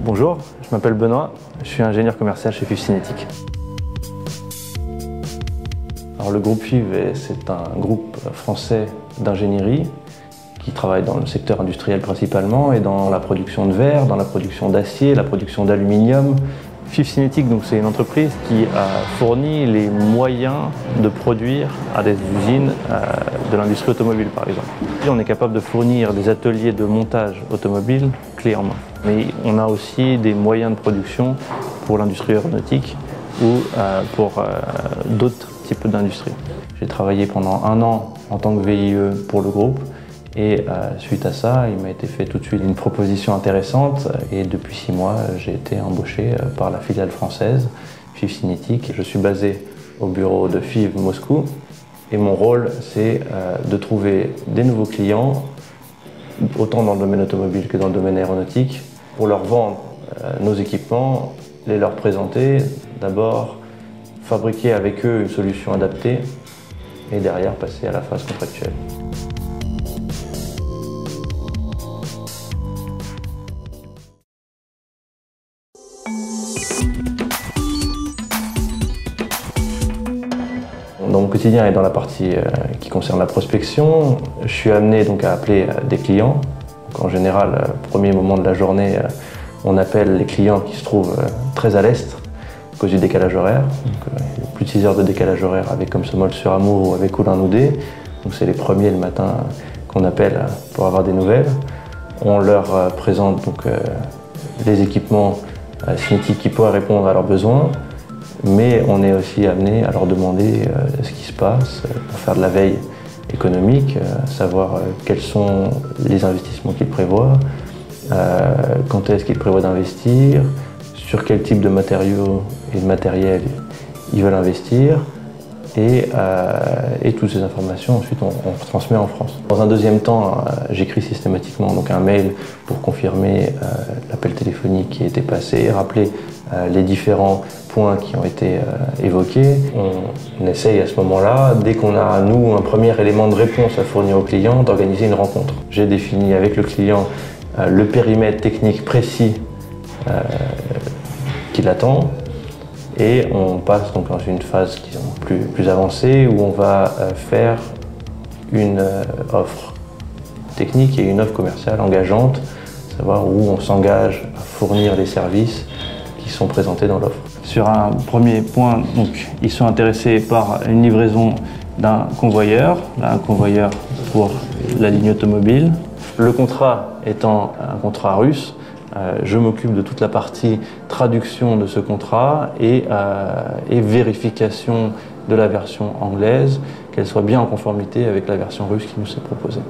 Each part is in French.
Bonjour, je m'appelle Benoît, je suis ingénieur commercial chez FIV Cinétique. Alors, le groupe FIV, c'est un groupe français d'ingénierie qui travaille dans le secteur industriel principalement et dans la production de verre, dans la production d'acier, la production d'aluminium. FIV Cinétique, c'est une entreprise qui a fourni les moyens de produire à des usines de l'industrie automobile par exemple. Et on est capable de fournir des ateliers de montage automobile clés en main. Mais on a aussi des moyens de production pour l'industrie aéronautique ou pour d'autres types d'industries. J'ai travaillé pendant 1 an en tant que VIE pour le groupe. Et suite à ça, il m'a été fait tout de suite une proposition intéressante et depuis 6 mois, j'ai été embauché par la filiale française, FIV Cinétique. Je suis basé au bureau de FIV Moscou et mon rôle, c'est de trouver des nouveaux clients, autant dans le domaine automobile que dans le domaine aéronautique, pour leur vendre nos équipements, les leur présenter, d'abord fabriquer avec eux une solution adaptée et derrière passer à la phase contractuelle. Dans mon quotidien et dans la partie qui concerne la prospection, je suis amené à appeler des clients. En général, premier moment de la journée, on appelle les clients qui se trouvent très à l'est à cause du décalage horaire. Il y a plus de 6 heures de décalage horaire avec Comsomol-sur-Amour ou avec Oulin-Oudé. C'est les premiers le matin qu'on appelle pour avoir des nouvelles. On leur présente les équipements cinétiques qui pourraient répondre à leurs besoins. Mais on est aussi amené à leur demander ce qui se passe pour faire de la veille économique, savoir quels sont les investissements qu'ils prévoient, quand est-ce qu'ils prévoient d'investir, sur quel type de matériaux et de matériel ils veulent investir. Et toutes ces informations, ensuite, on transmet en France. Dans un deuxième temps, j'écris systématiquement un mail pour confirmer l'appel téléphonique qui a été passé, rappeler les différents points qui ont été évoqués. On essaye à ce moment-là, dès qu'on a, nous, un premier élément de réponse à fournir au client, d'organiser une rencontre. J'ai défini avec le client le périmètre technique précis qu'il attend. Et on passe dans une phase qui est plus avancée où on va faire une offre technique et une offre commerciale engageante, savoir où on s'engage à fournir les services qui sont présentés dans l'offre. Sur un premier point, ils sont intéressés par une livraison d'un convoyeur pour la ligne automobile. Le contrat étant un contrat russe, je m'occupe de toute la partie traduction de ce contrat et vérification de la version anglaise, qu'elle soit bien en conformité avec la version russe qui nous est proposée.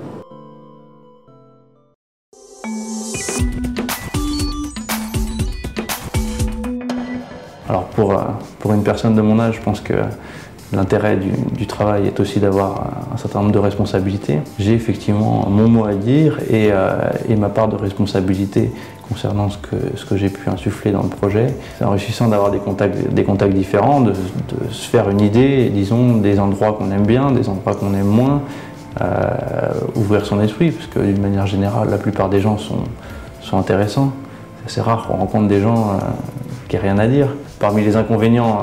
Alors pour une personne de mon âge, je pense que l'intérêt du travail est aussi d'avoir un certain nombre de responsabilités. J'ai effectivement mon mot à dire et ma part de responsabilité concernant ce que j'ai pu insuffler dans le projet. C'est enrichissant d'avoir des contacts différents, de se faire une idée, disons, des endroits qu'on aime bien, des endroits qu'on aime moins, ouvrir son esprit, parce que d'une manière générale, la plupart des gens sont intéressants. C'est rare qu'on rencontre des gens qui n'ont rien à dire. Parmi les inconvénients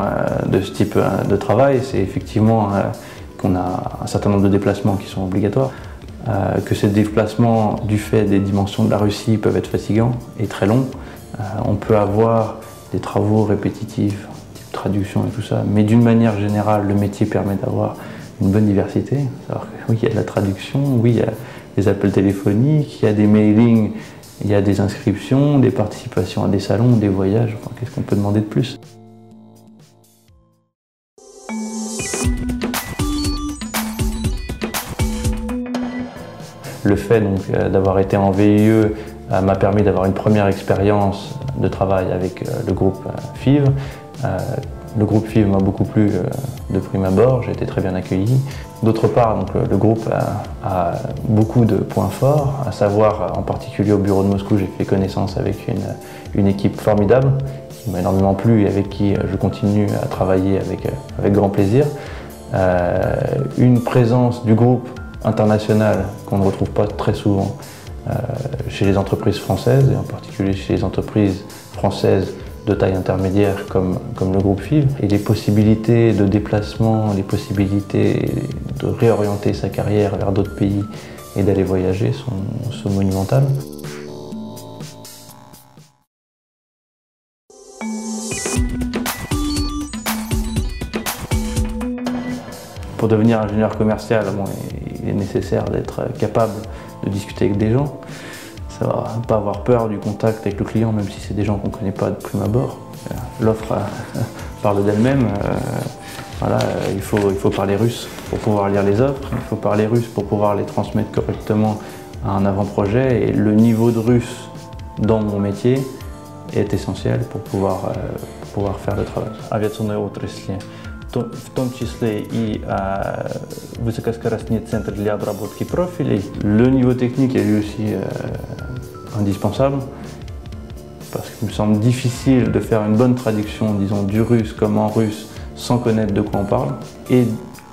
de ce type de travail, c'est effectivement qu'on a un certain nombre de déplacements qui sont obligatoires, que ces déplacements, du fait des dimensions de la Russie, peuvent être fatigants et très longs. On peut avoir des travaux répétitifs, type traduction et tout ça, mais d'une manière générale, le métier permet d'avoir une bonne diversité. Alors que, oui, il y a de la traduction, oui, il y a des appels téléphoniques, il y a des mailings, il y a des inscriptions, des participations à des salons, des voyages, enfin, qu'est-ce qu'on peut demander de plus? Le fait d'avoir été en VIE m'a permis d'avoir une première expérience de travail avec le groupe FIV. Le groupe FIV m'a beaucoup plu de prime abord, j'ai été très bien accueilli. D'autre part, le groupe a beaucoup de points forts, à savoir en particulier au bureau de Moscou, j'ai fait connaissance avec une équipe formidable qui m'a énormément plu et avec qui je continue à travailler avec grand plaisir. Une présence du groupe international qu'on ne retrouve pas très souvent chez les entreprises françaises et en particulier chez les entreprises françaises de taille intermédiaire comme le groupe FIV. Et les possibilités de déplacement, les possibilités de réorienter sa carrière vers d'autres pays et d'aller voyager sont monumentales. Pour devenir ingénieur commercial, bon, il est nécessaire d'être capable de discuter avec des gens. Ça va pas avoir peur du contact avec le client, même si c'est des gens qu'on ne connaît pas de prime abord. L'offre parle d'elle-même. Voilà, il faut parler russe pour pouvoir lire les offres, il faut parler russe pour pouvoir les transmettre correctement à un avant-projet. Et le niveau de russe dans mon métier est essentiel pour pouvoir faire le travail. Авиационной отрасли, в том числе и высокоскоростные центры для обработки профилей. Le niveau technique est lui aussi indispensable, parce qu'il me semble difficile de faire une bonne traduction, disons, du russe comme en russe sans connaître de quoi on parle. Et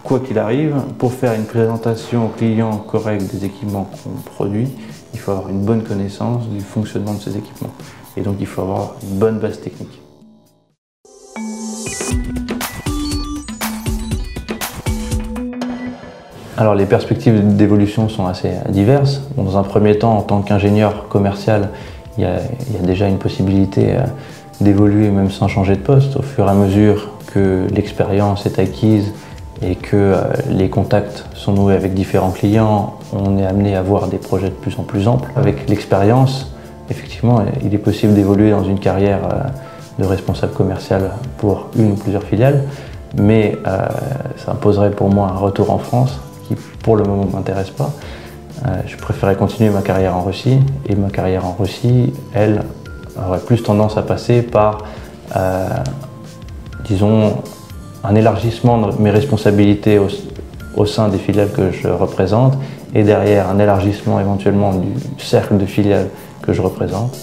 quoi qu'il arrive, pour faire une présentation au client correcte des équipements qu'on produit, il faut avoir une bonne connaissance du fonctionnement de ces équipements. Et donc il faut avoir une bonne base technique. Alors les perspectives d'évolution sont assez diverses. Dans un premier temps, en tant qu'ingénieur commercial, il y a déjà une possibilité d'évoluer même sans changer de poste. Au fur et à mesure que l'expérience est acquise et que les contacts sont noués avec différents clients, on est amené à voir des projets de plus en plus amples. Avec l'expérience, effectivement, il est possible d'évoluer dans une carrière de responsable commercial pour une ou plusieurs filiales, mais ça imposerait pour moi un retour en France qui pour le moment ne m'intéresse pas. Je préférais continuer ma carrière en Russie, et ma carrière en Russie, elle, aurait plus tendance à passer par, disons, un élargissement de mes responsabilités au sein des filiales que je représente, et derrière un élargissement éventuellement du cercle de filiales que je représente.